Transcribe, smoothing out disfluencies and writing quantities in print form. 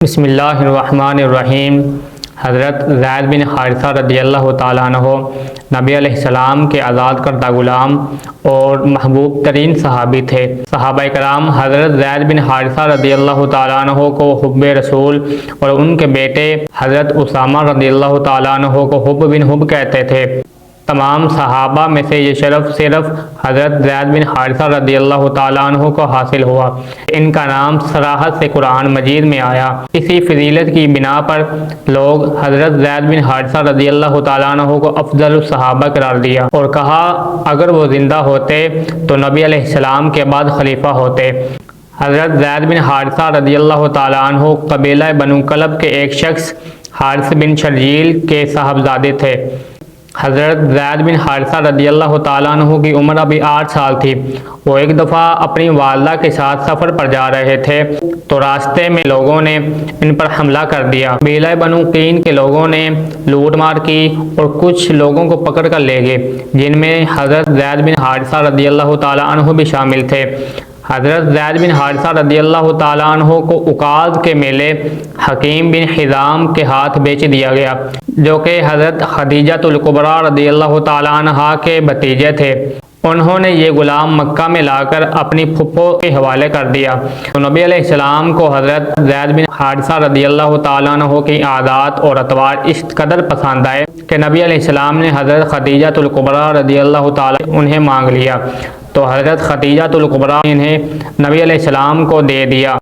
بسم اللہ الرحمن الرحیم۔ حضرت زید بن حارثہ رضی اللہ تعالیٰ عنہ نبی علیہ السلام کے آزاد کردہ غلام اور محبوب ترین صحابی تھے۔ صحابہ کرام حضرت زید بن حارثہ رضی اللہ تعالیٰ عنہ کو حب رسول اور ان کے بیٹے حضرت اسامہ رضی اللہ تعالیٰ عنہ کو حب بن حب کہتے تھے۔ تمام صحابہ میں سے یہ شرف صرف حضرت زید بن حارثہ رضی اللہ تعالیٰ عنہ کو حاصل ہوا۔ ان کا نام صراحت سے قرآن مجید میں آیا۔ اسی فضیلت کی بنا پر لوگ حضرت زید بن حارثہ رضی اللہ تعالیٰ عنہ کو افضل الصحابہ قرار دیا اور کہا اگر وہ زندہ ہوتے تو نبی علیہ السلام کے بعد خلیفہ ہوتے۔ حضرت زید بن حارثہ رضی اللہ تعالیٰ عنہ قبیلہ بنو کلب کے ایک شخص حارث بن شرجیل کے صاحبزادے تھے۔ حضرت زید بن حارثہ رضی اللہ تعالیٰ عنہ کی عمر ابھی 8 سال تھی۔ وہ ایک دفعہ اپنی والدہ کے ساتھ سفر پر جا رہے تھے تو راستے میں لوگوں نے ان پر حملہ کر دیا۔ قبیلہ بنو قین کے لوگوں نے لوٹ مار کی اور کچھ لوگوں کو پکڑ کر لے گئے، جن میں حضرت زید بن حارثہ رضی اللہ تعالیٰ عنہ بھی شامل تھے۔ حضرت زید بن حارثہ رضی اللہ تعالیٰ عنہ کو عکاظ کے میلے حکیم بن حزام کے ہاتھ بیچ دیا گیا، جو کہ حضرت خدیجہ الکبریٰ رضی اللہ تعالیٰ عنہا کے بھتیجے تھے۔ انہوں نے یہ غلام مکہ میں لا کر اپنی پھپھو کے حوالے کر دیا تو نبی علیہ السلام کو حضرت زید بن حارثہ رضی اللہ تعالیٰ عنہ کی عادات اور اطوار اس قدر پسند آئے کہ نبی علیہ السلام نے حضرت خدیجہ الکبریٰ رضی اللہ تعالیٰ انہیں مانگ لیا تو حضرت خدیجہ الکبریٰ انہیں نبی علیہ السلام کو دے دیا۔